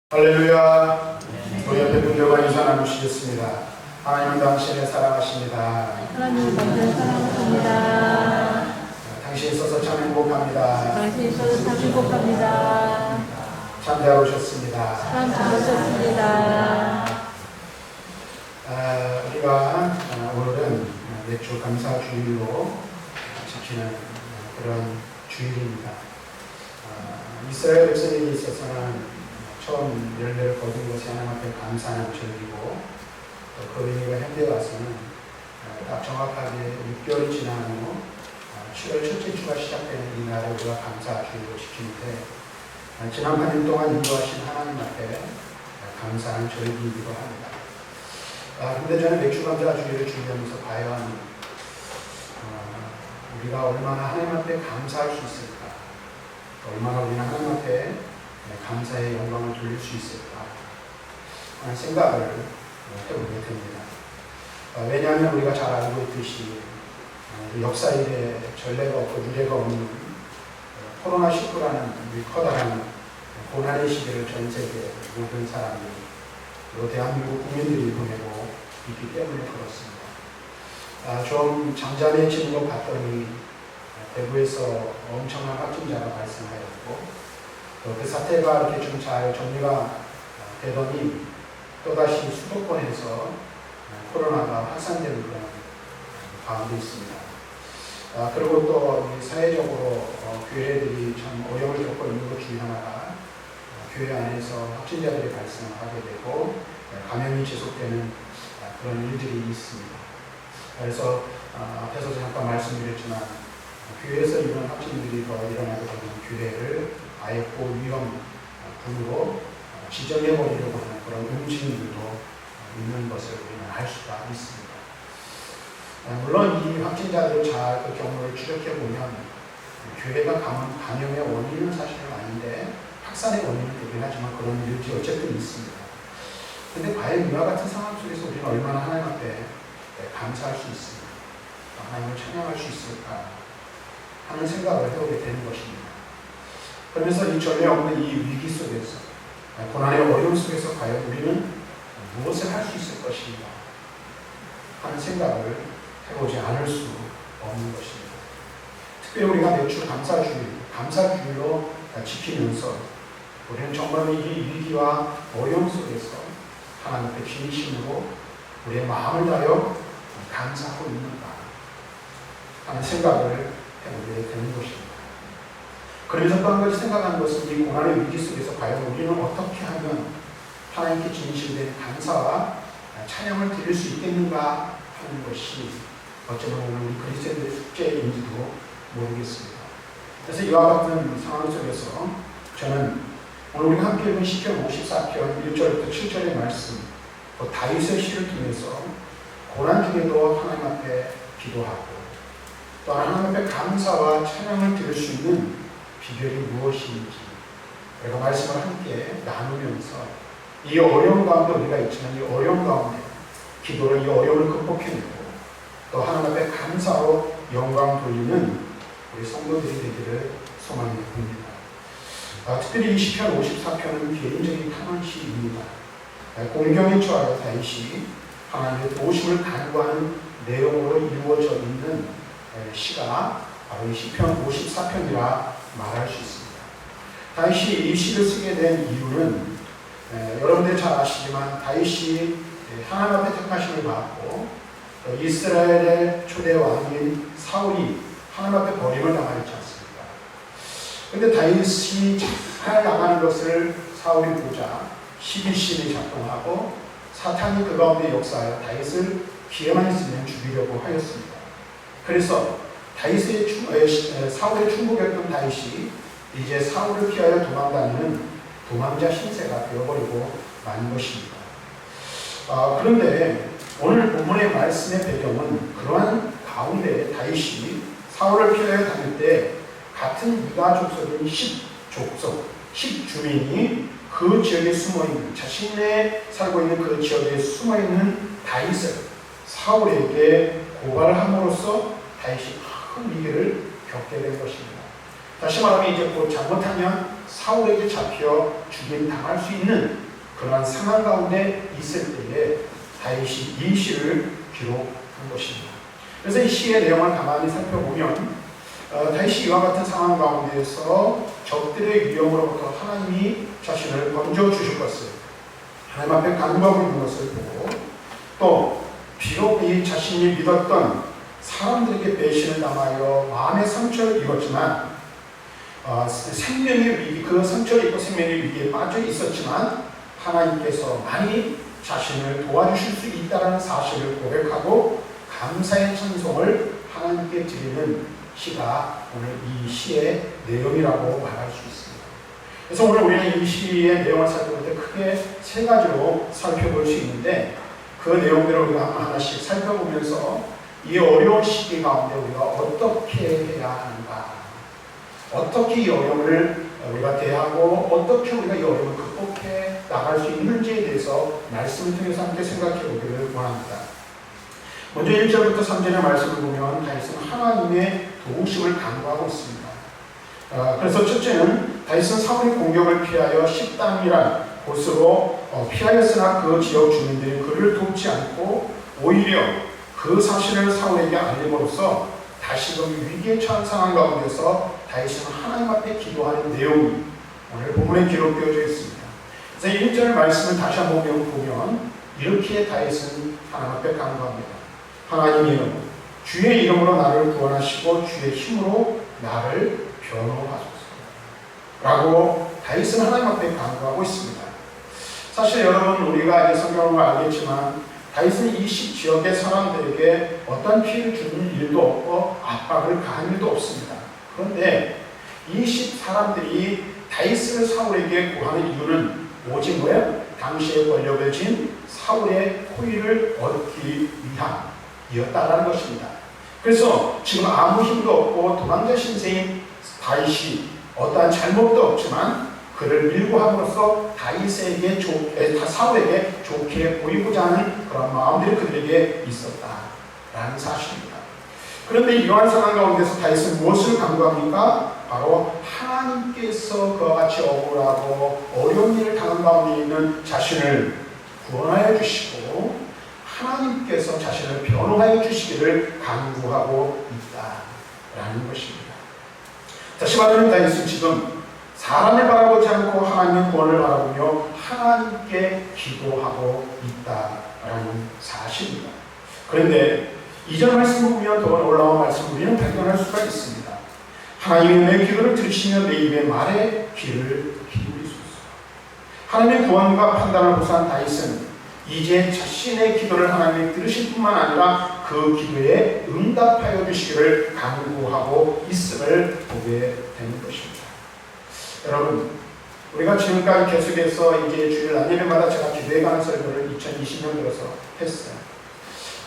할렐루야. 우리 옆에 분들과 인사 나누시겠습니다. 하나님은 당신을 사랑하십니다. 하나님은 당신을 사랑하십니다. 당신이 있어서 참 행복합니다. 당신이 있어서 참 행복합니다. 참 잘 오셨습니다. 참 잘오셨습니다. 우리가 오늘은 매주 감사 주일로 지키는 그런 주일입니다. 이스라엘 백성에게 있어서는 처음 열매를 거둔 것이 하나님 앞에 감사하는 절기고, 그 의미가 현대에 와서는 딱 정확하게 6개월이 지난 후 7월 첫째 주가 시작되는 이날에 우리가 감사 주일로 지키는데, 지난 한 년 동안 인도하신 하나님 앞에 감사하는 절기이기도 합니다. 근데 저는 맥주 감사 주일을 준비하면서 과연 우리가 얼마나 하나님 앞에 감사할 수 있을까, 얼마나 우리는 하나님 앞에 감사의 영광을 돌릴 수 있을까 하는 생각을 해보게 됩니다. 왜냐하면 우리가 잘 알고 있듯이 역사 이래 전례가 없고 유례가 없는 코로나19라는 커다란 고난의 시기를 전 세계 모든 사람들이, 그리고 대한민국 국민들이 보내고 있기 때문에 그렇습니다. 좀 잠잠해지는 것 같더니 대구에서 엄청난 확진자가 발생하였고, 그 사태가 이렇게 좀 잘 정리가 되더니 또다시 수도권에서 코로나가 확산되는 그런 가운데 있습니다. 그리고 또 사회적으로 교회들이 참 어려움을 겪고 있는 것 중에 하나가 교회 안에서 확진자들이 발생하게 되고 감염이 지속되는 그런 일들이 있습니다. 그래서 앞에서도 잠깐 말씀드렸지만 교회에서 이런 확진들이 더 일어나게 되면 교회를 아예 고위험 군으로 지정해버리려고 하는 그런 움직임들도 있는 것을 우리는 알 수가 있습니다. 물론 이 확진자들을 잘 그 경우를 추적해보면 교회가 감염의 원인은 사실은 아닌데 확산의 원인은 되긴 하지만 그런 일들이 어쨌든 있습니다. 그런데 과연 이와 같은 상황 속에서 우리는 얼마나 하나님 앞에 감사할 수 있을까, 하나님을 찬양할 수 있을까 하는 생각을 해보게 되는 것입니다. 그러면서 이 전례 없는 이 위기 속에서, 고난의 어려움 속에서 과연 우리는 무엇을 할 수 있을 것인가 하는 생각을 해보지 않을 수 없는 것입니다. 특별히 우리가 매주 감사주일로 지키면서 우리는 정말 이 위기와 어려움 속에서 하나님 앞에 진심으로 우리의 마음을 다하여 감사하고 있는가 하는 생각을 해보게 되는 것입니다. 그러면서 또 한 가지 생각하는 것은 이 고난의 위기 속에서 과연 우리는 어떻게 하면 하나님께 진실된 감사와 찬양을 드릴 수 있겠는가 하는 것이 어쩌면 오늘 우리 그리스도인들의 숙제인지도 모르겠습니다. 그래서 이와 같은 상황 속에서 저는 오늘 우리가 함께 읽은 시편 54편 1절부터 7절의 말씀, 또 다윗의 시를 통해서 고난 중에도 하나님 앞에 기도하고 또 하나님 앞에 감사와 찬양을 드릴 수 있는 비결이 무엇인지 그리고 말씀을 함께 나누면서 이 어려움 가운데 우리가 있지만 이 어려움 가운데 기도로 이 어려움을 극복해내고 또 하나님 앞에 감사로 영광 돌리는 우리 성도들이 되기를 소망해 봅니다. 특별히 이 시편 54편은 개인적인 탄원시입니다. 공경에 처하여 다윗이 하나님의 도우심을 간구하는 내용으로 이루어져 있는 시가 바로 이 시편 54편이라 말할 수 있습니다. 다윗이 이 시를 쓰게 된 이유는 여러분들 잘 아시지만 다윗이 하나님 앞에 택하심을 받고 이스라엘의 초대 왕인 사울이 하나님 앞에 버림을 당하였지 않습니까? 그런데 다윗이 잘 나가는 것을 사울이 보자 12신이 작동하고 사탄이 그 가운데 역사하여 다윗을 기회만 있으면 죽이려고 하였습니다. 그래서 사울의 충복이었던 다윗이 이제 사울을 피하여 도망다니는 도망자 신세가 되어버리고 만 것입니다. 그런데 오늘 본문의 말씀의 배경은 그러한 가운데 다윗이 사울을 피하여 다닐 때 같은 유다 족속인 10주민이 그 지역에 숨어있는, 자신의 살고 있는 그 지역에 숨어있는 다윗을 사울에게 고발을 함으로써 다윗이 큰 위기를 겪게 된 것입니다. 다시 말하면 이제 곧 잘못하면 사울에게 잡혀 죽임 당할 수 있는 그러한 상황 가운데 있을 때에 다윗이 이 시를 기록한 것입니다. 그래서 이 시의 내용을 가만히 살펴보면 다윗이 이와 같은 상황 가운데에서 적들의 위험으로부터 하나님이 자신을 건져주실 것을 하나님 앞에 간구하고 있는 것을 보고 또 비록 이 자신이 믿었던 사람들에게 배신을 당하여 마음의 상처를 입었지만 생명의 위기, 그 상처를 입고 생명의 위기에 빠져 있었지만 하나님께서 많이 자신을 도와주실 수 있다는 사실을 고백하고 감사의 찬송을 하나님께 드리는 시가 오늘 이 시의 내용이라고 말할 수 있습니다. 그래서 오늘 우리는 이 시의 내용을 살펴볼 때 크게 세 가지로 살펴볼 수 있는데 그 내용들을 우리가 하나씩 살펴보면서 이 어려운 시기 가운데 우리가 어떻게 해야 하는가, 어떻게 이 어려움을 우리가 대하고 어떻게 우리가 이 어려움을 극복해 나갈 수 있는지에 대해서 말씀을 통해서 함께 생각해 보기를 원합니다. 먼저 1절부터 3절의 말씀을 보면 다윗은 하나님의 도우심을 간구하고 있습니다. 그래서 첫째는 다윗은 사울의 공격을 피하여 십단이란 곳으로 피하였으나 그 지역 주민들이 그를 돕지 않고 오히려 그 사실을 사울에게 알림으로써 다시금 위기에 처한 상황 가운데서 다윗은 하나님 앞에 기도하는 내용이 오늘 본문에 기록되어져 있습니다. 그래서 1절 말씀을 다시 한번 보면 이렇게 다윗은 하나님 앞에 간구합니다. 하나님이여 주의 이름으로 나를 구원하시고 주의 힘으로 나를 변호하소서 라고 다윗은 하나님 앞에 간구하고 있습니다. 사실 여러분 우리가 이 성경을 알겠지만 다윗은 이 지역의 사람들에게 어떤 피해를 주는 일도 없고 압박을 가한 일도 없습니다. 그런데 이 사람들이 다윗을 사울에게 구하는 이유는 오직 뭐예요? 당시에 권력을 쥔 사울의 호의를 얻기 위함이었다라는 것입니다. 그래서 지금 아무 힘도 없고 도망자 신세인 다윗이 어떠한 잘못도 없지만 그를 밀고 함으로써 다윗에게 사울에게 좋게 보이고자 하는 그런 마음들이 그들에게 있었다라는 사실입니다. 그런데 이러한 상황 가운데서 다윗은 무엇을 간구합니까? 바로 하나님께서 그와 같이 억울하고 어려운 일을 당한 가운데 있는 자신을 구원하여 주시고 하나님께서 자신을 변호하여 주시기를 간구하고 있다라는 것입니다. 다시 말하면 다윗은 지금 사람을 바라보지 않고 하나님의 구원을 바라보며 하나님께 기도하고 있다라는 사실입니다. 그런데 이전 말씀을 보면 더 올라온 말씀을 우리는 발견할 수가 있습니다. 하나님이 내 기도를 들으시며 내 입의 말에 귀를 기울이소서. 하나님의 구원과 판단을 구사한 다윗은 이제 자신의 기도를 하나님이 들으실 뿐만 아니라 그 기도에 응답하여 주시기를 간구하고 있음을 보게 되는 것입니다. 여러분, 우리가 지금까지 계속해서 이제 주일 낮예배마다 제가 기도에 관한 설교를 2020년 들어서 했어요.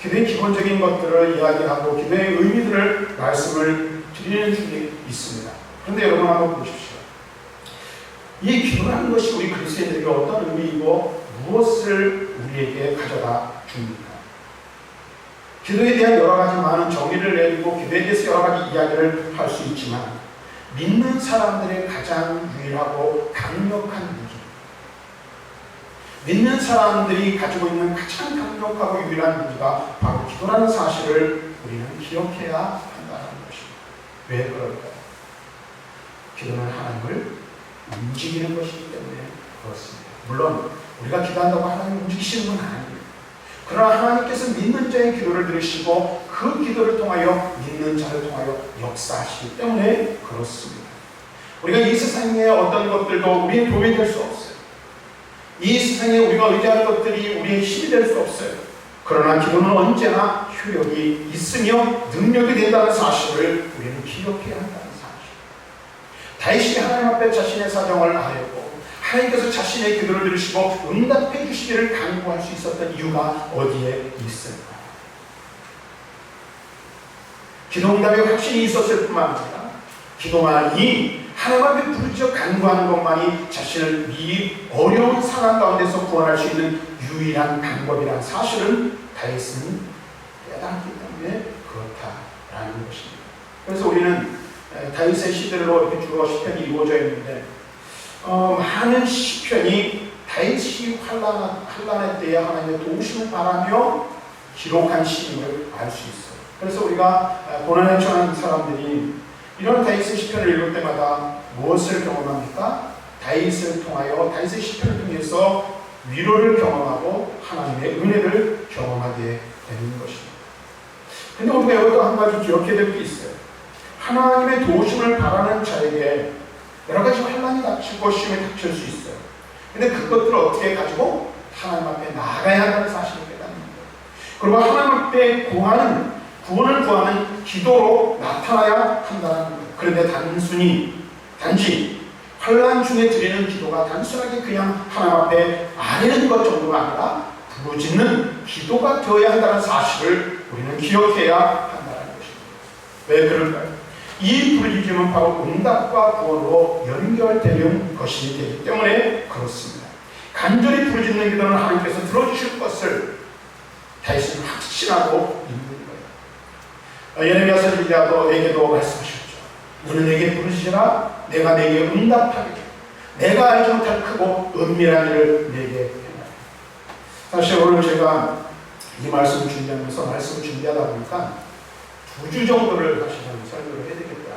기도의 기본적인 것들을 이야기하고 기도의 의미들을 말씀을 드리는 중에 있습니다. 그런데 여러분 한번 보십시오. 이 기도라는 것이 우리 그리스도인들에게 어떤 의미이고 무엇을 우리에게 가져다 줍니까? 기도에 대한 여러 가지 많은 정의를 내리고 기도에 대해서 여러 가지 이야기를 할 수 있지만 믿는 사람들의 가장 유일하고 강력한 무기, 믿는 사람들이 가지고 있는 가장 강력하고 유일한 무기가 바로 기도라는 사실을 우리는 기억해야 한다는 것입니다. 왜 그럴까요? 기도는 하나님을 움직이는 것이기 때문에 그렇습니다. 물론 우리가 기도한다고 하나님을 움직이시는 건 아니에요. 그러나 하나님께서 믿는 자의 기도를 들으시고 그 기도를 통하여 믿는 자를 통하여 역사하시기 때문에 그렇습니다. 우리가 이 세상에 어떤 것들도 우리의 도움이 될 수 없어요. 이 세상에 우리가 의지하는 것들이 우리의 힘이 될 수 없어요. 그러나 기도는 언제나 효력이 있으며 능력이 된다는 사실을 우리는 기억해야 한다는 사실. 다윗이 하나님 앞에 자신의 사정을 아뢰고 하나님께서 자신의 기도를 들으시고 응답해 주시기를 간구할 수 있었던 이유가 어디에 있을까? 기도 응답에 확신이 있었을 뿐만 아니라 기도만이 하나님 앞에 부르짖어 간구하는 것만이 자신을 이 어려운 상황 가운데서 구원할 수 있는 유일한 방법이라는 사실을 다윗은 깨달았기 때문에 그렇다라는 것입니다. 그래서 우리는 다윗의 시대로 이렇게 주로 시편이 이루어져 있는데 많은 시편이 다윗이 환란의 때에 하나님의 도우심을 바라며 기록한 시임을 알 수 있어요. 그래서 우리가 고난에 처한 사람들이 이런 다윗의 시편을 읽을 때마다 무엇을 경험합니까? 다윗을 통하여 다윗의 시편을 통해서 위로를 경험하고 하나님의 은혜를 경험하게 되는 것입니다. 근데 우리가 여기서 한 가지 기억해야 될 게 있어요. 하나님의 도우심을 바라는 자에게 여러 가지 환난이 닥칠 것임을 닥칠 수 있어요. 근데 그것들을 어떻게 가지고 하나님 앞에 나아가야 한다는 사실을 깨닫는 거예요. 그리고 하나님 앞에 구원을 구하는 기도로 나타나야 한다는 거예요. 그런데 단지 환난 중에 드리는 기도가 단순하게 그냥 하나님 앞에 아뢰는 것 정도가 아니라 부르짖는 기도가 되어야 한다는 사실을 우리는 기억해야 한다는 것입니다. 왜 그럴까요? 이 부르짖음은 바로 응답과 구원으로 연결되는 것이 되기 때문에 그렇습니다. 간절히 부르짖는 기도는 하나님께서 들어주실 것을 다윗은 확신하고 있는 거예요. 예레미야 선지자에게도 말씀하셨죠. 너는 내게 부르짖으라 내가 내게 응답하리라. 내가 알지 못할 크고 은밀한 일을 내게 행하리라. 사실 오늘 제가 이 말씀을 준비하면서 말씀을 준비하다 보니까 2주 정도를 사실은 설교를 해야 되겠다.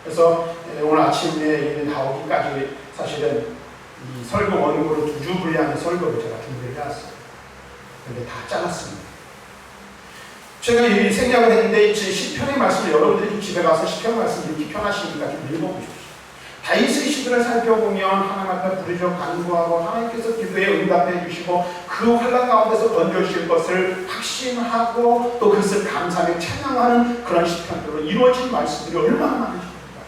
그래서 오늘 아침에 나오기까지 사실은 이 설교 원고로 2주 분량의 설교를 제가 준비를 해왔어요. 근데 다 잘랐습니다. 제가 이 생략을 했는데 시편의 말씀을 여러분들이 집에 가서 시편 말씀 읽기 편하시니까 좀 읽어보십시오. 다윗의 시들을 살펴보면 하나님 앞에 부르짖어 간구하고 하나님께서 기도에 응답해 주시고 그 환난 가운데서 건져주실 것을 확신하고 또 그것을 감사하며 찬양하는 그런 시편들로 이루어진 말씀들이 얼마나 많으십니까?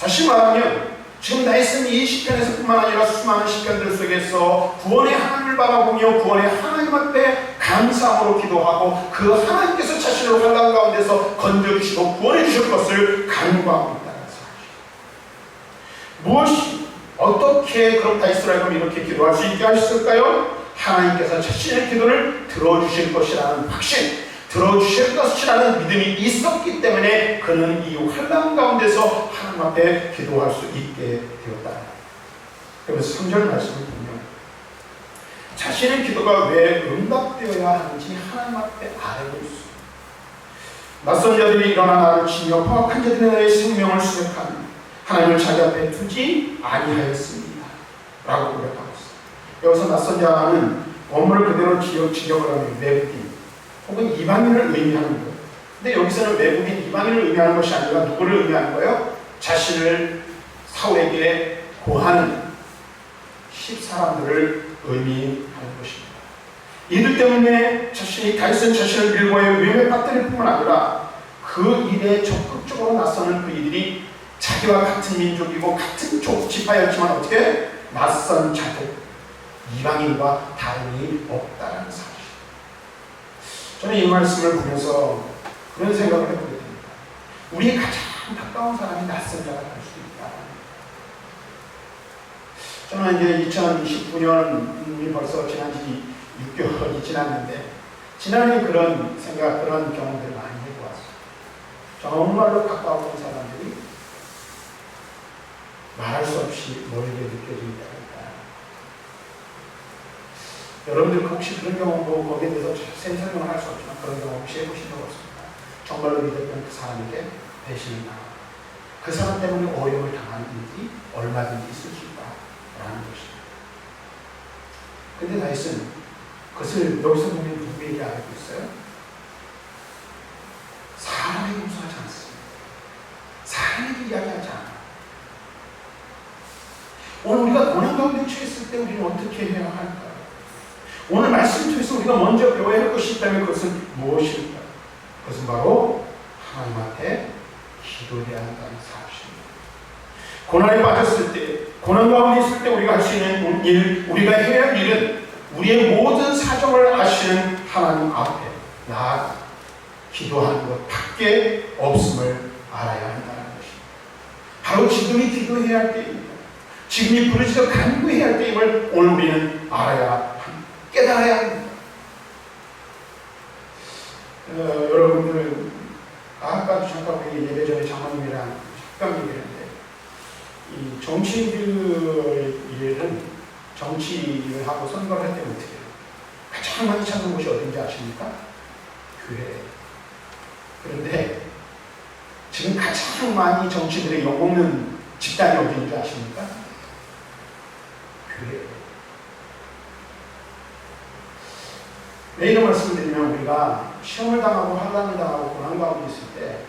다시 말하면 지금 다윗은 이 시편에서 뿐만 아니라 수많은 시편들 속에서 구원의 하나님을 바라보며 구원의 하나님 앞에 감사함으로 기도하고 그 하나님께서 자신을 환난 가운데서 건져주시고 구원해 주실 것을 간구하고 있다. 무엇이 어떻게 그럼 다윗을 알고 이렇게 기도할 수 있게 하셨을까요? 하나님께서 자신의 기도를 들어주실 것이라는 확신, 들어주실 것이라는 믿음이 있었기 때문에 그는 이 환난 가운데서 하나님 앞에 기도할 수 있게 되었다. 그래서 3절 말씀을 보면 자신의 기도가 왜 응답되어야 하는지 하나님 앞에 알고 있습니다. 낯선 자들이 일어나 나를 치며 포악한 자들이 나의 생명을 수색하는 하나님을 자기 앞에 두지 아니하였습니다. 라고 고백하고 있습니다. 여기서 낯선 자는 원문을 그대로 직역을 하면 외국인 혹은 이방인을 의미하는 거예요. 근데 여기서는 외국인, 이방인을 의미하는 것이 아니라 누구를 의미하는 거예요? 자신을 사울에게 고하는 10사람들을 의미하는 것입니다. 이들 때문에 다윗은 자신을 밀고의 위험에 빠뜨릴 뿐만 아니라 그 일에 적극적으로 나서는 그 이들이 자기와 같은 민족이고 같은 지파였지만 어떻게 낯선 자들, 이방인과 다름이 없다는 사실. 저는 이 말씀을 보면서 그런 생각을 해보게 됩니다. 우리의 가장 가까운 사람이 낯선 자가 될 수도 있다. 저는 이제 2019년이 벌써 지난 지 6개월이 지났는데 지난해 그런 생각, 그런 경험들을 많이 해보았어요. 정말로 가까웠던 사람들이 말할 수 없이 멀게 느껴진다. 여러분들 혹시 그런 경험 보고 거기에 대해서 자세히 설명을 할 수 없지만 그런 경험 혹시 해보신 적 없습니까? 정말로 믿었던 그 사람에게 배신을 당하고 그 사람 때문에 어려움을 당하는 일이 얼마든지 있을 수 있다라는 것입니다. 근데 다윗은 그것을 여기서 보면 누구에게 알고 있어요? 사람에게 용서하지 않습니다. 사람에게 이야기하지 않아요. 오늘 우리가 고난 가운데 처했을 때 우리는 어떻게 해야 할까요? 오늘 말씀 통해서 우리가 먼저 배워야 할 것이 있다면 그것은 무엇일까요? 그것은 바로 하나님 앞에 기도해야 한다는 사실입니다. 고난에 빠졌을 때, 고난 가운데 있을 때 우리가 할 수 있는 일, 우리가 해야 할 일은 우리의 모든 사정을 아시는 하나님 앞에 나아가 기도하는 것밖에 없음을 알아야 한다는 것입니다. 바로 지금이 기도해야 할 때입니다. 지금이 부르짖어 간구해야 할 때임을 오늘 우리는 알아야 깨달아야 합니다. 여러분들 아까 잠깐 우리 예배 전에 장로님이랑 잠깐 얘기했는데, 이 정치인들은 정치를 하고 선거를 할 때는 어떻게 해요? 가장 많이 찾는 곳이 어딘지 아십니까? 교회. 그런데 지금 가장 많이 정치인들이 욕먹는 집단이 어딘지 아십니까? 교회. 왜 이런 말씀을 드리면, 우리가 시험을 당하고 환난을 당하고 고난 가운데 있을 때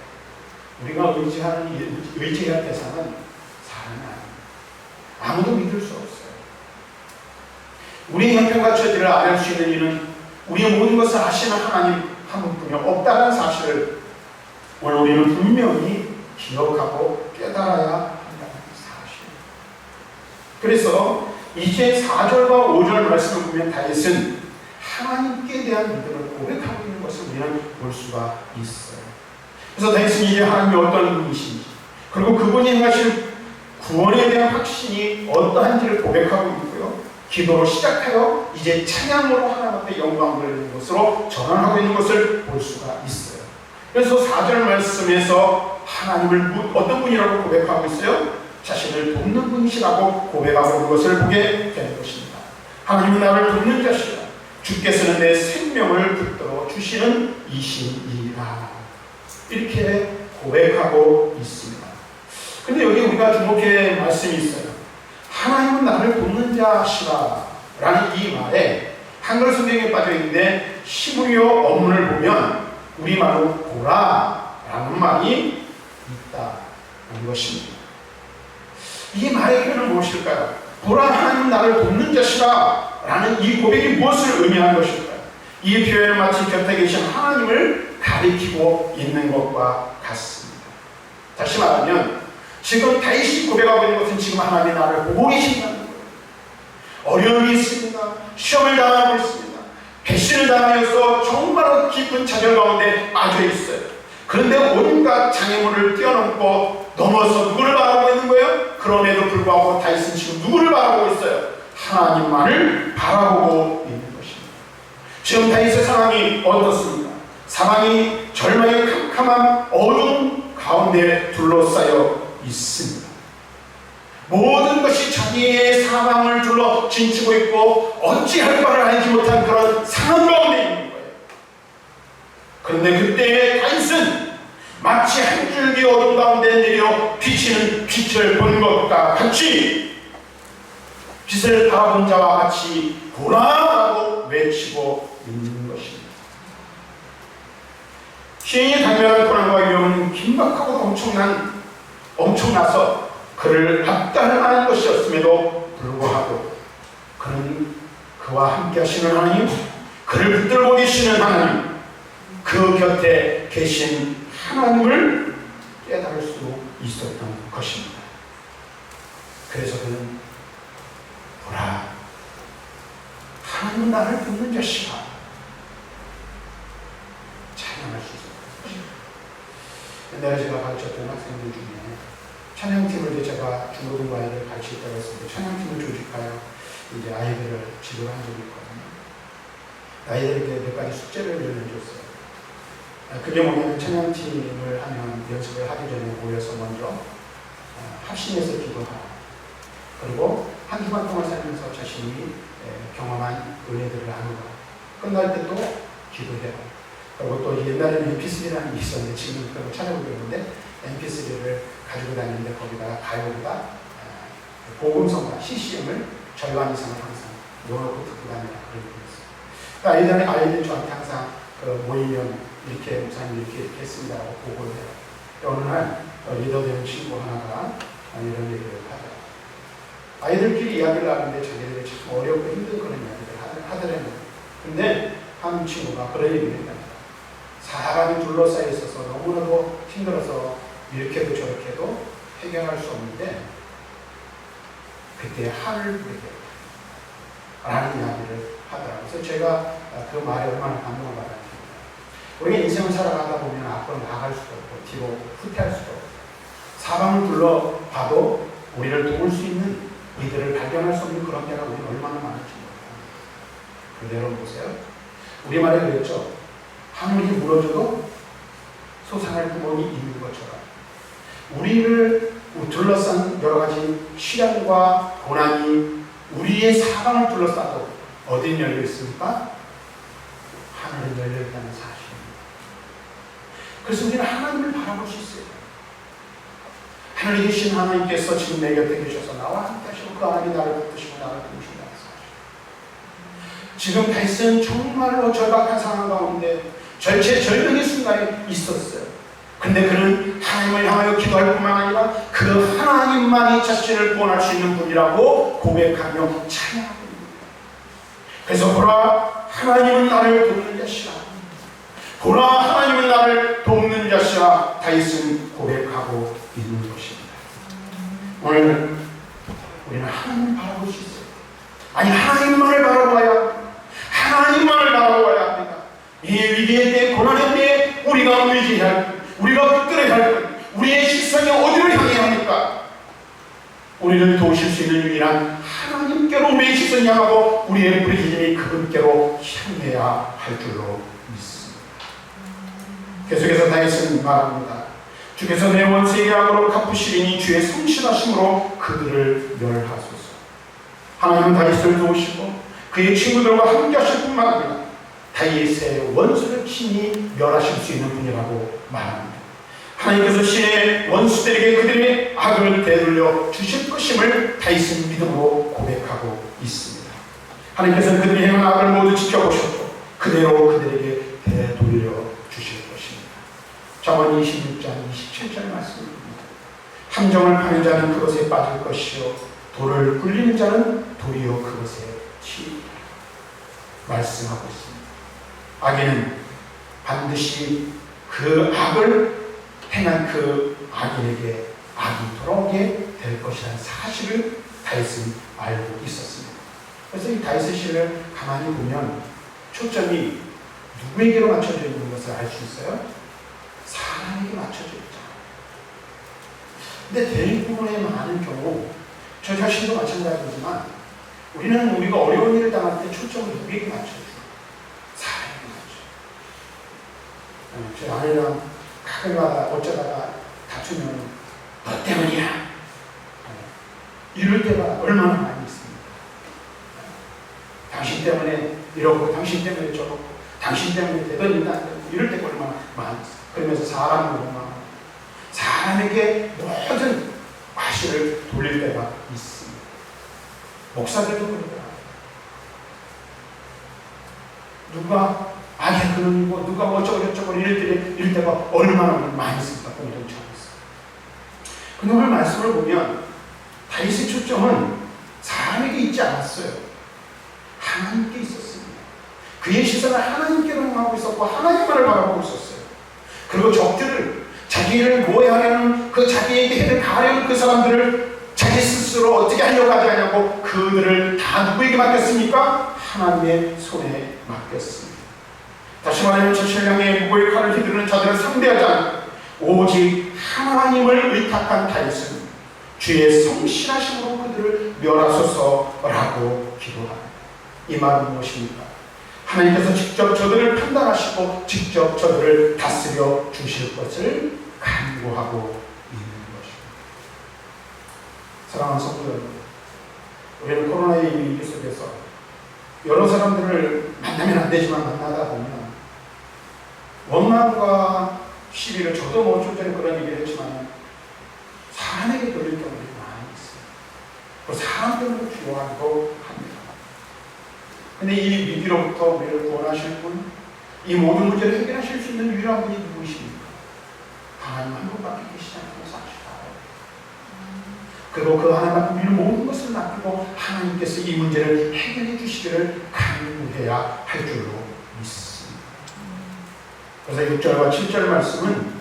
우리가 의지해야 할 대상은 사람이 아닙니다. 아무도 믿을 수 없어요. 우리 형편과 처지를 알 수 있는 이는 우리의 모든 것을 아시는 하나님 한 분뿐이 없다는 사실을 오늘 우리는 분명히 기억하고 깨달아야 한다는 사실. 그래서 이제 4절과 5절 말씀을 보면 다윗은 하나님께 대한 믿음을 고백하고 있는 것을 우리는 볼 수가 있어요. 그래서 다윗은 이제 하나님이 어떤 분이신지, 그리고 그분이 행하실 구원에 대한 확신이 어떠한지를 고백하고 있고요. 기도로 시작하여 이제 찬양으로 하나님 앞에 영광 돌리는 것으로 전환하고 있는 것을 볼 수가 있어요. 그래서 4절 말씀에서 하나님을 어떤 분이라고 고백하고 있어요? 자신을 돕는 분이시라고 고백하고 있는 것을 보게 되는 것입니다. 하나님은 나를 돕는 자시라. 주께서는 내 생명을 붙들어 주시는 이신이라. 이렇게 고백하고 있습니다. 근데 여기 우리가 주목할 말씀이 있어요. 하나님은 나를 돕는 자시라 라는 이 말에 한글 성경에 빠져있는데 히브리어 어문을 보면 우리말로 보라 라는 말이 있다는 것입니다. 이 말의 의미는 무엇일까요? 보라, 하나님은 나를 돕는 자시라 라는 이 고백이 무엇을 의미하는 것일까요? 이 표현은 마치 곁에 계신 하나님을 가리키고 있는 것과 같습니다. 다시 말하면 지금 다윗이 고백하고 있는 것은 지금 하나님이 나를 보고 계신다는 거예요. 어려움이 있습니다. 시험을 당하고 있습니다. 배신을 당하여서 정말 깊은 좌절 가운데 빠져 있어요. 그런데 온갖 장애물을 뛰어넘고 넘어서 누구를 바라보고 있는 거예요? 그럼에도 불구하고 다윗은 지금 누구를 바라보고 있어요? 하나님만을 바라보고 있는 것입니다. 지금 다윗의 상황이 어떻습니까? 상황이 절망의 캄캄한 어두운 가운데 둘러싸여 있습니다. 모든 것이 자기의 상황을 둘러 진치고 있고 어찌할 바를 알지 못한 그런 상황 가운데 있는 거예요. 그런데 그때 다윗은 마치 한 줄기 어둠 가운데 내려 비치는 빛을 본 것과 같이 빛을 바라본 자와 같이 보라라고 외치고 있는 것입니다. 시인이 당면한 고난과 위험은 긴박하고 엄청나서 그를 압달하는 것이었음에도 불구하고 그는 그와 함께 하시는 하나님, 그를 붙들고 계시는 하나님, 그 곁에 계신 하나님을 깨달을 수 있었던 것입니다. 그래서 그는 보라, 하나님은 나를 돕는 자시라 찬양할 수 있었던 것입니다. 옛날에 제가 가르쳤던 학생들 중에 찬양팀을 제가 중고등부 아이들을 가르칠 때가 있었는데 찬양팀을 조직하여 이제 아이들을 지도한 적이 있거든요. 아이들에게 몇 가지 숙제를 내려줬어요. 그게 뭐냐면 찬양팀을 하면 연습을 하기 전에 모여서 먼저 합심해서 기도하라. 그리고 한 주간 동안 살면서 자신이 경험한 은혜들을 나누라. 끝날 때 또 기도해라. 그리고 또 옛날에는 MP3라는 게 있었는데 지금은 그런 거 찾아보고 있는데 MP3를 가지고 다니는데 거기다가 가요보다 복음성과 CCM을 절반 이상을 항상 넣어놓고 듣고 다니라 그런 게 있어요. 그러니까 아이들이 저한테 항상 모이면 이렇게 목사님 이렇게 했습니다라고 보고를 해요. 어느 날 리더되는 친구 하나가 이런 얘기를 하더라고요. 아이들끼리 이야기를 하는데 자기들이 참 어렵고 힘든 그런 이야기를 하더라고요. 근데 한 친구가 그런 얘기를 했답니다. 사람이 둘러싸여 있어서 너무나도 힘들어서 이렇게도 저렇게도 해결할 수 없는데 그때 하늘 부르게 라는 이야기를 하더라고요. 그래서 제가 그 말에 얼마나 감동을 받았는지. 우리가 인생을 살아가다 보면 앞으로 나아갈 수도 없고 뒤로 후퇴할 수도 없고 사방을 둘러봐도 우리를 도울 수 있는 이들을 발견할 수 없는 그런 때가 우리는 얼마나 많을지 몰라요. 그런데 여러분 보세요. 우리말에 그랬죠. 하늘이 무너져도 솟아날 구멍이 있는 것처럼 우리를 둘러싼 여러 가지 시련과 고난이 우리의 사방을 둘러싸도 어디 열려 있습니까? 하늘은 열려 있다는 사실입니다. 그래서 우리는 하나님을 바라볼 수 있어요. 하늘에 계신 하나님께서 지금 내 곁에 계셔서 나와 함께 하시고 그 하나님이 나를 붙드시고 나를 도우신다는 사실. 지금 다윗은 정말로 절박한 상황 가운데 절체절명의 순간에 있었어요. 근데 그는 하나님을 향하여 기도할 뿐만 아니라 그 하나님만이 자신을 구원할 수 있는 분이라고 고백하며 찬양하고 있습니다. 그래서 보라 하나님은 나를 돕는 자시라. 보라 하나님은 나를 돕는 자시라. 다윗은 고백하고 있는 것입니다. 오늘 우리는 하나님을 바라볼 수 있어요. 아니 하나님만을 바라봐야 합니다. 하나님만을 바라봐야 합니다. 이 위기의 때 고난의 때에 우리가 의지해야 합니다. 우리가 붙들어야 할 것, 우리의 시선이 어디를 향해야 합니까? 우리를 도우실 수 있는 유일한 하나님께로 우리의 시선이 향하고 우리의 부르짖음이 그분께로 향해야 할 줄로 믿습니다. 계속해서 다윗은 말합니다. 주께서 내 원수에게 악으로 갚으시리니 주의 성실하심으로 그들을 멸하소서. 하나님은 다윗을 도우시고 그의 친구들과 함께 하실 뿐만 아니라 다윗의 원수를 친히 멸하실 수 있는 분이라고 말합니다. 하나님께서 신의 원수들에게 그들의 악을 되돌려 주실 것임을 다윗은 믿음으로 고백하고 있습니다. 하나님께서는 그들이 행한 악을 모두 지켜보셨고 그대로 그들에게 되돌려 주실 것입니다. 잠언 26장 27절 말씀입니다. 함정을 파는 자는 그것에 빠질 것이요 돌을 굴리는 자는 도리어 그것에 치이리라 말씀하고 있습니다. 악인은 반드시 그 악을 행한 그 악인에게 악이 돌아오게 될 것이라는 사실을 다윗은 알고 있었습니다. 그래서 이 다윗의 시를 가만히 보면 초점이 누구에게로 맞춰져 있는 것을 알 수 있어요? 사람에게 맞춰져 있잖아요. 근데 대부분의 많은 경우 저 자신도 마찬가지지만 우리는 우리가 어려운 일을 당할 때 초점을 누구에게 맞춰요? 제 아내랑 가끔가다 어쩌다가 다투면 너 때문이야 이럴 때가 얼마나 많이 있습니다. 당신 때문에 이러고 당신 때문에 저러고 당신 때문에 되더니다 이럴 때가 얼마나 많이 있어요. 그러면서 사람을 원망하고 사람에게 모든 과실을 돌릴 때가 있습니다. 목사들도 그러더라고요. 누가 악의 근원이고 누가 어쩌고저쩌고 이럴 때가 얼마나 많이 있습니까? 공동체 안에서. 근데 오늘 말씀을 보면 다윗의 초점은 사람에게 있지 않았어요. 하나님께 있었습니다. 그의 시선을 하나님께로 향하고 있었고 하나님만을 바라보고 있었어요. 그리고 적들을 자기를 모해하려는 그 자기에게 해를 가하려는 그 사람들을 자기 스스로 어떻게 하려고 하지 않냐고 그들을 다 누구에게 맡겼습니까? 하나님의 손에 맡겼습니다. 다시 말하면 자신을 향해 무고의 칼을 휘두르는 자들을 상대하지 않고 오직 하나님을 의탁한 다윗은 주의 성실하심으로 그들을 멸하소서라고 기도합니다. 이 말은 무엇입니까? 하나님께서 직접 저들을 판단하시고 직접 저들을 다스려 주실 것을 간구하고 있는 것입니다. 사랑하는 성도 여러분, 우리는 코로나의 위기 속에서 여러 사람들을 만나면 안 되지만 만나다 보면 원망과 시비를 저도 뭐 좀 전에 그런 얘기를 했지만 사람에게 돌릴 경우들이 많이 있어요. 그 사람 때문에 필요하기도 합니다. 근데 이 위기로부터 우리를 구원하실 분, 이 모든 문제를 해결하실 수 있는 유일한 분이 누구이십니까? 하나님 한 분밖에 계시지 않다는 사실 알아요. 그리고 그 하나님 우리는 모든 것을 맡기고 하나님께서 이 문제를 해결해 주시기를 간구해야 할 줄로 믿습니다. 그래서 6절과 7절 말씀은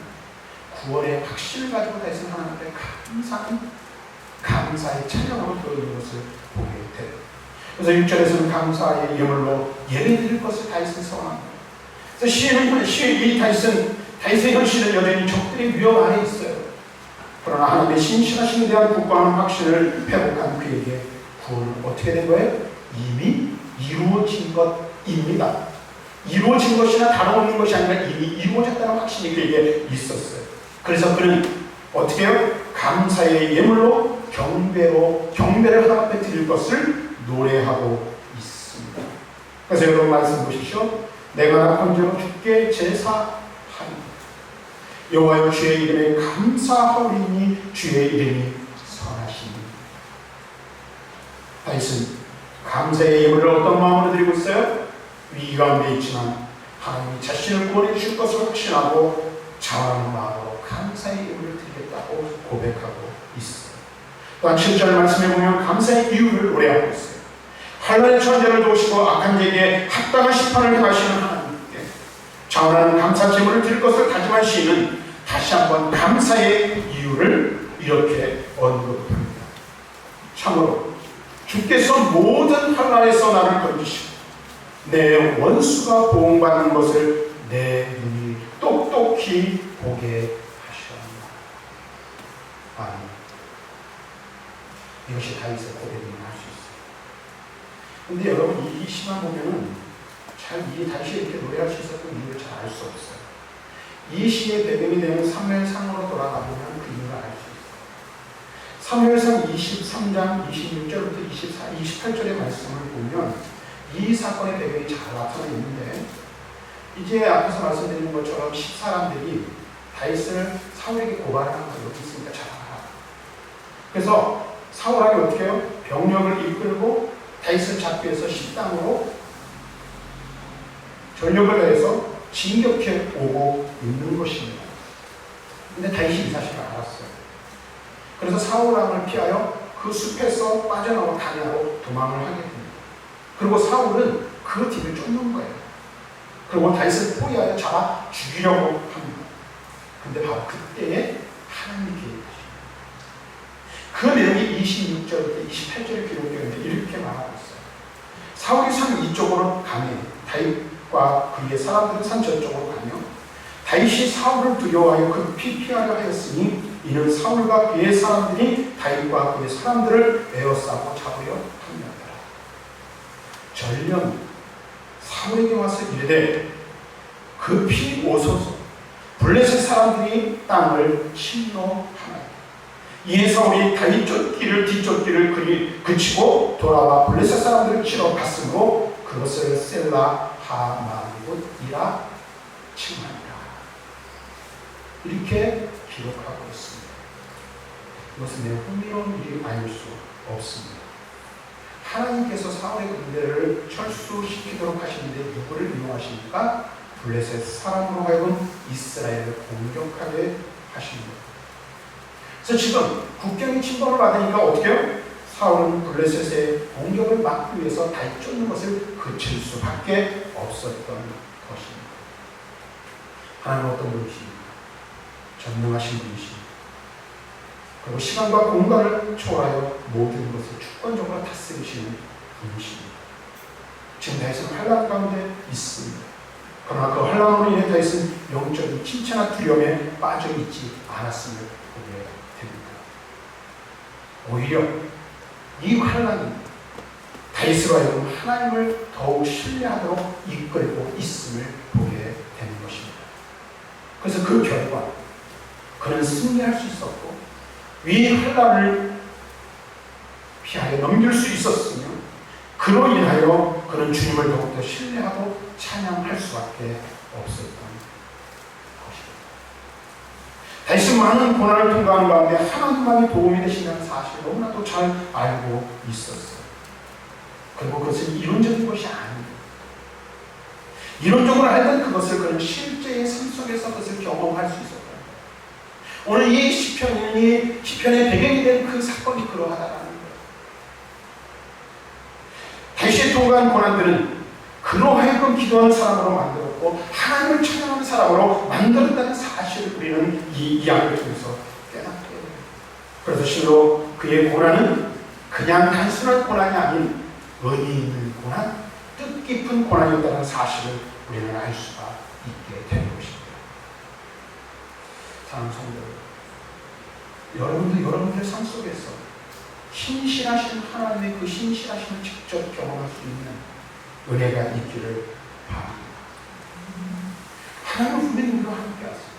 구원의 확신을 가지고 다윗은 하나님 앞에 감사의 찬양으로 드리는 것을 보게 돼요. 그래서 6절에서는 감사의 예물로 예배드릴 것을 다윗은 선언합니다. 그래서 이 다윗의 현실은 여전히 적들의 위협 아래 있어요. 그러나 하나님의 신실하심에 대한 굳건한 확신을 회복한 그에게 구원은 어떻게 된 거예요? 이미 이루어진 것입니다. 이루어진 것이나 다름없는 것이 아니라 이미 이루어졌다는 확신이 그에게 있었어요. 그래서 그는 어떻게 해요? 감사의 예물로 경배를 하나님 앞에 드릴 것을 노래하고 있습니다. 그래서 여러분 말씀 보십시오. 내가 낙한 죄로 주께 제사하리. 여호와여 주의 이름에 감사하오리니 주의 이름이 선하시니. 다윗은 감사의 예물을 어떤 마음으로 드리고 있어요? 위기 가운데 있지만 하나님이 자신을 구원해 주실 것을 확신하고 자원하는 마음으로 감사의 예물을 드리겠다고 고백하고 있어요. 또한 7절 말씀에 보면 감사의 이유를 노래하고 있어요. 환난의 천재를 도우시고 악한 자에게 합당한 심판을 행하시는 하나님께 자원하는 감사 제물을 드릴 것을 다짐한 시인은 다시 한번 감사의 이유를 이렇게 언급합니다. 참으로 주께서 모든 환난에서 나를 건지시고 내 원수가 보응받는 것을 내 눈이 똑똑히 보게 하셨습니다. 아멘. 이것이 다윗의 고백이라고 할 수 있어요. 근데 여러분 이 시만 보면은 잘 이 다윗이 이렇게 노래할 수 있었던 이유를 잘 알 수 없어요. 이 시의 배경이 되는 사무엘상으로 돌아가보면 그 이유를 알 수 있어요. 사무엘상 23장 26절부터 28절의 말씀을 보면 이 사건의 배경이 잘 나타나 있는데 이제 앞에서 말씀드린 것처럼 10사람들이 다윗을 사울에게 고발하는 거 여기 있으니까 잘 알아. 그래서 사울에게 어떻게 해요? 병력을 이끌고 다윗을 잡기 위해서 식당으로 전력을 다해서 진격해 오고 있는 것입니다. 근데 다윗이 이 사실을 알았어요. 그래서 사울 왕을 피하여 그 숲에서 빠져나와 다냐로 도망을 하게 됩니다. 그리고 사울은 그 뒤를 쫓는 거예요. 그리고 다윗을 포위하여 잡아 죽이려고 합니다. 근데 바로 그때에 하나님이 개입하십니다. 그 내용이 26절부터 28절에 기록되어 있는데 이렇게 말하고 있어요. 사울이 산 이쪽으로 가며 다윗과 그의 사람들은 산 저쪽으로 가며 다윗이 사울을 두려워하여 급히 피하려 하였으니 이는 사울과 그의 사람들이 다윗과 그의 사람들을 에워싸고 잡으려 함이었더라. 전령 사울에게 와서 이르되 급히 오소서 블레셋 사람들이 땅을 침노하나이다. 이에 사울이 다윗 쫓기를 뒤쫓기를 그치고 돌아와 블레셋 사람들을 치러 갔으므로 그것을 셀라 하마꿰이라 칭하니라. 이렇게 기록하고 있습니다. 이것은 매우 흥미로운 일이 아닐 수 없습니다. 하나님께서 사울의 군대를 철수시키도록 하시는데 누구를 이용하십니까? 블레셋 사람으로 하여금 이스라엘을 공격하게 하십니다. 그래서 지금 국경이 침범을 받으니까 어떻게 해요? 사울은 블레셋의 공격을 막기 위해서 다윗 쫓는 것을 그칠 수밖에 없었던 것입니다. 하나님은 어떤 분이십니까? 전능하신 분이십니다. 그리고 시간과 공간을 초월하여 모든 것을 주권적으로 다스리시는 분이십니다. 지금 다윗은 환난 가운데 있습니다. 그러나 그 환난으로 인해 다윗은 영적인 침체나 두려움에 빠져 있지 않았음을 보게 됩니다. 오히려 이 환난이 다윗으로 하여금 하나님을 더욱 신뢰하도록 이끌고 있음을 보게 되는 것입니다. 그래서 그 결과 그는 승리할 수 있었고 이 환난을 피하여 넘길 수 있었으며 그로 인하여 그는 주님을 더욱더 신뢰하고 찬양할 수밖에 없었던 것입니다. 다윗은 많은 고난을 통과하는 가운데 하나님만이 도움이 되신다는 사실을 너무나도 잘 알고 있었어요. 그리고 그것은 이론적인 것이 아닙니다. 이론적으로 알던 그것을 그는 실제의 삶 속에서 그것을 경험할 수 있었어요. 오늘 이 시편의 배경이 된 그 사건이 그러하다라는 거예요. 다윗이 통과한 고난들은 그로 하여금 기도하는 사람으로 만들었고 하나님을 찬양하는 사람으로 만들었다는 사실을 우리는 이 이야기를 통해서 깨닫게 돼요. 그래서 실로 그의 고난은 그냥 단순한 고난이 아닌 의미 있는 고난, 뜻깊은 고난이었다는 사실을 우리는 알 수가 있게 되는 것입니다. 사랑하는 성도, 여러분들 삶 속에서 신실하신 하나님의 그 신실하심을 직접 경험할 수 있는 은혜가 있기를 바랍니다. 하나님은 분명히 우리와 함께 하세요.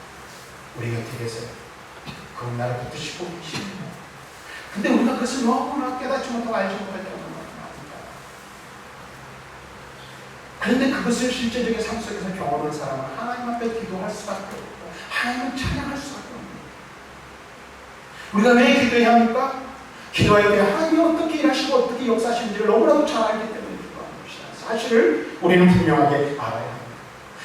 우리 곁에 계세요. 그건 나를 붙드시고 계십니다. 근데 우리가 그것을 너무나 깨닫지 못하고 알지 못할 때가 너무 많습니다. 그런데 그것을 실제적인 삶 속에서 경험한 사람은 하나님 앞에 기도할 수밖에 없고 하나님을 찬양할 수밖에 없습니다. 우리가 왜 기도해야 합니까? 기도할 때 하나님이 어떻게 일하시고 어떻게 역사하시는지를 너무나도 잘 알기 때문에 기도하는 것이다. 사실을 우리는 분명하게 알아야 합니다.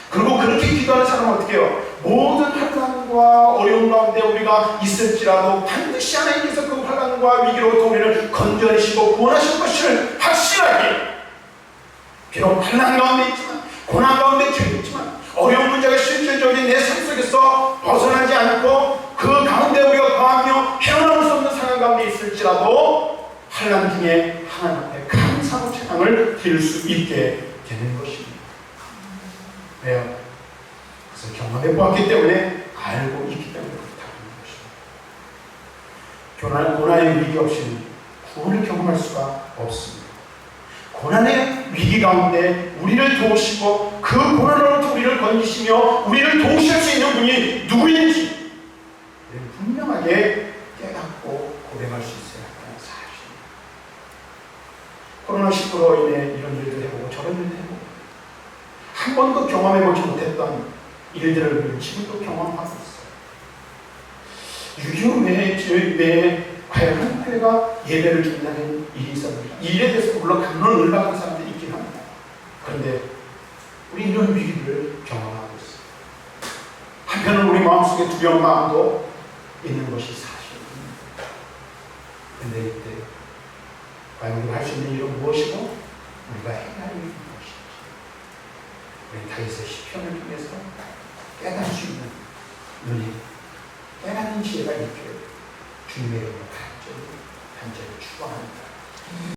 그리고 그렇게 기도하는 사람은 어떻게 해요? 모든 환난과 어려움 가운데 우리가 있을지라도 반드시 하나님께서 그 환난과 위기로부터 우리를 건져내시고 구원하실 것을 확신하게, 비록 환난 가운데 있지만 고난 가운데 처했지만 어려운 문제가 실질적인 내 삶 속에서 벗어나지 않고 그 가운데 우리가 거하며 헤어나올 수 없는 상황 가운데 있을지라도 환난 중에 하나님 앞에 감사로 찬양을 드릴 수 있게 되는 것입니다. 왜요? 그래서 경험해 보았기 때문에 알고 있기 때문에 그렇다는 것입니다. 고난의 위기 없이는 구원을 경험할 수가 없습니다. 고난의 위기 가운데 우리를 도우시고 그 고난으로부터 우리를 건지시며 우리를 도우실 수 있는 분이 누구인지 분명하게 깨닫고 고백할 수 있어야 한다는 사실입니다. 코로나19로 인해 이런 일들 해보고 저런 일들 해보고 한 번도 경험해보지 못했던 일들을 우리는 지금도 경험하고 있어요. 6.25 외에 과연 한 교회가 예배를 준다는 일이 있었는데 이 일에 대해서 물론 감론을 박은 사람들이 있긴 합니다. 그런데 우리 이런 위기를 경험하고 있어요. 한편은 우리 마음속에 두려운 마음도 있는 것이 사실입니다. 그런데 이때 과연 우리가 할 수 있는 일은 무엇이고 우리가 해야 할 일은 무엇인지 우리 다윗의 시편을 통해서 깨달을 수 있는 눈이 깨닫는 지혜가 있기를 주님의 이름으로 간절히 축원합니다.